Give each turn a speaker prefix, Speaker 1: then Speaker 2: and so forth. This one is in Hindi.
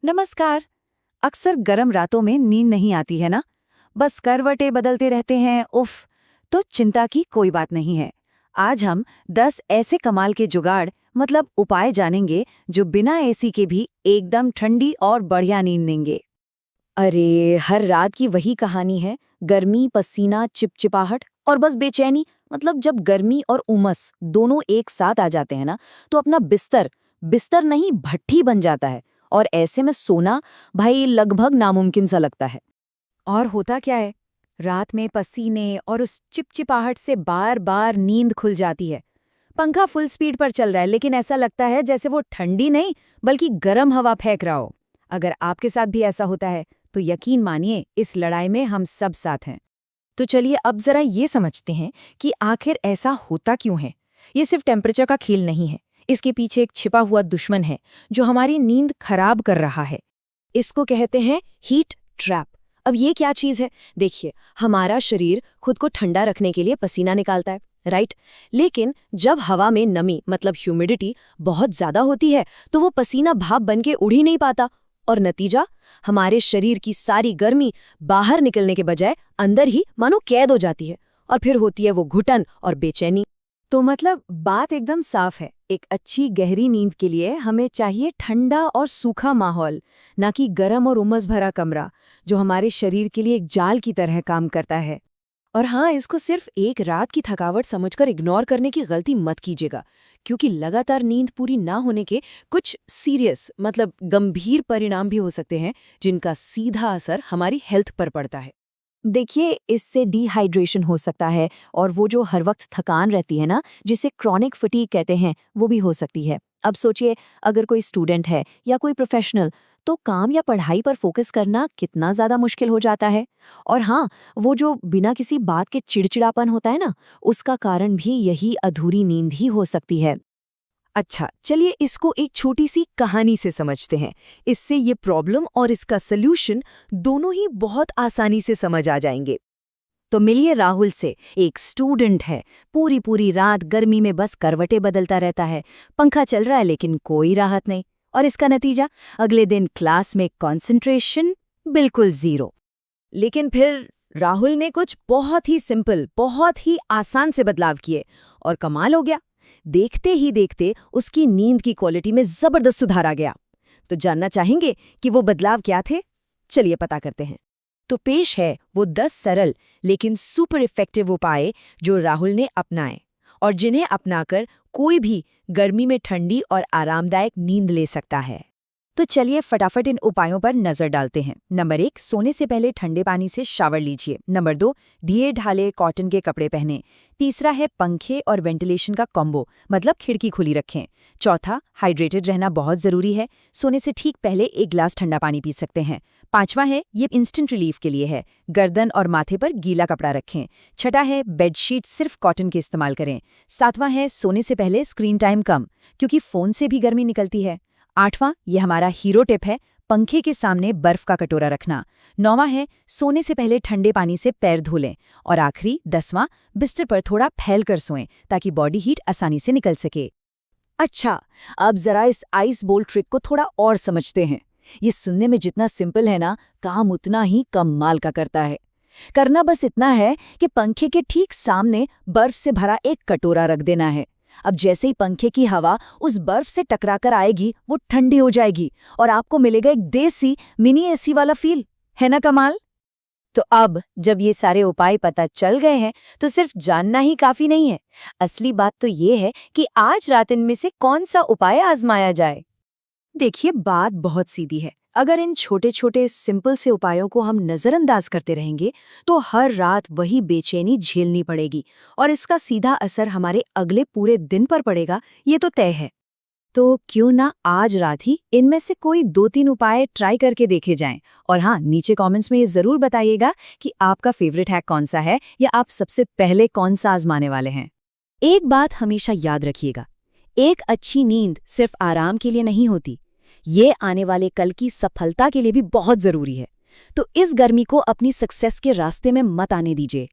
Speaker 1: नमस्कार। अक्सर गर्म रातों में नींद नहीं आती है ना, बस करवटें बदलते रहते हैं। उफ। तो चिंता की कोई बात नहीं है। आज हम 10 ऐसे कमाल के जुगाड़ मतलब उपाय जानेंगे जो बिना एसी के भी एकदम ठंडी और बढ़िया नींद देंगे।
Speaker 2: अरे हर रात की वही कहानी है। गर्मी, पसीना, चिपचिपाहट और बस बेचैनी। मतलब जब गर्मी और उमस दोनों एक साथ आ जाते हैं ना, तो अपना बिस्तर बिस्तर नहीं भट्ठी बन जाता है। और ऐसे में सोना भाई लगभग नामुमकिन सा लगता है।
Speaker 1: और होता क्या है, रात में पसीने और उस चिपचिपाहट से बार बार नींद खुल जाती है। पंखा फुल स्पीड पर चल रहा है लेकिन ऐसा लगता है जैसे वो ठंडी नहीं बल्कि गर्म हवा फेंक रहा हो। अगर आपके साथ भी ऐसा होता है तो यकीन मानिए, इस लड़ाई में हम सब साथ हैं।
Speaker 2: तो चलिए अब जरा ये समझते हैं कि आखिर ऐसा होता क्यों है। ये सिर्फ टेम्परेचर का खेल नहीं है। इसके पीछे एक छिपा हुआ दुश्मन है जो हमारी नींद खराब कर रहा है।
Speaker 3: इसको कहते हैं हीट ट्रैप। अब ये क्या चीज़ है? देखिए, हमारा शरीर खुद को ठंडा रखने के लिए पसीना निकालता है, राइट? लेकिन जब हवा में नमी मतलब ह्यूमिडिटी बहुत ज़्यादा होती है तो वो पसीना भाप बन के उड़ ही नहीं पाता। और नतीजा, हमारे शरीर की सारी गर्मी बाहर निकलने के बजाय अंदर ही मानो कैद हो जाती है। और फिर होती है वो घुटन और बेचैनी।
Speaker 1: तो मतलब बात एकदम साफ है, एक अच्छी गहरी नींद के लिए हमें चाहिए ठंडा और सूखा माहौल, ना कि गर्म और उमस भरा कमरा जो हमारे शरीर के लिए एक जाल की तरह काम करता है।
Speaker 2: और हाँ, इसको सिर्फ एक रात की थकावट समझकर इग्नोर करने की गलती मत कीजिएगा, क्योंकि लगातार नींद पूरी ना होने के कुछ सीरियस मतलब गंभीर परिणाम भी हो सकते हैं, जिनका सीधा असर हमारी हेल्थ पर पड़ता है।
Speaker 1: देखिए, इससे डिहाइड्रेशन हो सकता है और वो जो हर वक्त थकान रहती है ना, जिसे क्रॉनिक फटीग कहते हैं, वो भी हो सकती है। अब सोचिए, अगर कोई स्टूडेंट है या कोई प्रोफेशनल, तो काम या पढ़ाई पर फोकस करना कितना ज़्यादा मुश्किल हो जाता है। और हाँ, वो जो बिना किसी बात के चिड़चिड़ापन होता है ना, उसका कारण भी यही अधूरी नींद ही हो सकती है।
Speaker 2: अच्छा, चलिए इसको एक छोटी सी कहानी से समझते हैं। इससे ये प्रॉब्लम और इसका सल्यूशन दोनों ही बहुत आसानी से समझ आ जाएंगे।
Speaker 1: तो मिलिए राहुल से। एक स्टूडेंट है, पूरी पूरी रात गर्मी में बस करवटें बदलता रहता है। पंखा चल रहा है लेकिन कोई राहत नहीं। और इसका नतीजा, अगले दिन क्लास में कंसंट्रेशन बिल्कुल जीरो। लेकिन फिर राहुल ने कुछ बहुत ही सिंपल, बहुत ही आसान से बदलाव किए और कमाल हो गया। देखते ही देखते उसकी नींद की क्वालिटी में जबरदस्त सुधार आ गया। तो जानना चाहेंगे कि वो बदलाव क्या थे? चलिए पता करते हैं।
Speaker 2: तो पेश है वो 10 सरल लेकिन सुपर इफेक्टिव उपाय जो राहुल ने अपनाए और जिन्हें अपनाकर कोई भी गर्मी में ठंडी और आरामदायक नींद ले सकता है।
Speaker 1: तो चलिए फटाफट इन उपायों पर नजर डालते हैं। नंबर 1, सोने से पहले ठंडे पानी से शावर लीजिए। नंबर 2, ढीले ढाले कॉटन के कपड़े पहने। तीसरा है पंखे और वेंटिलेशन का कॉम्बो, मतलब खिड़की खुली रखें। चौथा, हाइड्रेटेड रहना बहुत जरूरी है। सोने से ठीक पहले एक गिलास ठंडा पानी पी सकते हैं। पांचवा है, ये इंस्टेंट रिलीफ के लिए है, गर्दन और माथे पर गीला कपड़ा रखें। छठा है, बेडशीट सिर्फ कॉटन के इस्तेमाल करें। सातवां है, सोने से पहले स्क्रीन टाइम कम, क्योंकि फोन से भी गर्मी निकलती है। आठवां, ये हमारा हीरो टिप है, पंखे के सामने बर्फ का कटोरा रखना। नौवां है, सोने से पहले ठंडे पानी से पैर धो लें। और आखिरी 10वां, बिस्तर पर थोड़ा फैल कर सोएं ताकि बॉडी हीट आसानी से निकल सके।
Speaker 3: अच्छा, अब जरा इस आइस बोल ट्रिक को थोड़ा और समझते हैं। ये सुनने में जितना सिंपल है ना, काम उतना ही कमाल का करता है। करना बस इतना है कि पंखे के ठीक सामने बर्फ से भरा एक कटोरा रख देना है। अब जैसे ही पंखे की हवा उस बर्फ से टकराकर आएगी, वो ठंडी हो जाएगी और आपको मिलेगा एक देसी मिनी एसी वाला फील। है ना कमाल? तो अब जब ये सारे उपाय पता चल गए हैं, तो सिर्फ जानना ही काफी नहीं है। असली बात तो ये है कि आज रात इनमें से कौन सा उपाय आजमाया जाए।
Speaker 2: देखिए, बात बहुत सीधी है। अगर इन छोटे छोटे सिंपल से उपायों को हम नज़रअंदाज करते रहेंगे तो हर रात वही बेचैनी झेलनी पड़ेगी और इसका सीधा असर हमारे अगले पूरे दिन पर पड़ेगा, ये तो तय है।
Speaker 1: तो क्यों ना आज रात ही इनमें से कोई 2-3 उपाय ट्राई करके देखे जाएं। और हाँ, नीचे कमेंट्स में ये जरूर बताइएगा कि आपका फेवरेट हैक कौन सा है या आप सबसे पहले कौन सा आजमाने वाले हैं।
Speaker 2: एक बात हमेशा याद रखिएगा, एक अच्छी नींद सिर्फ आराम के लिए नहीं होती, ये आने वाले कल की सफलता के लिए भी बहुत जरूरी है। तो इस गर्मी को अपनी सक्सेस के रास्ते में मत आने दीजिए।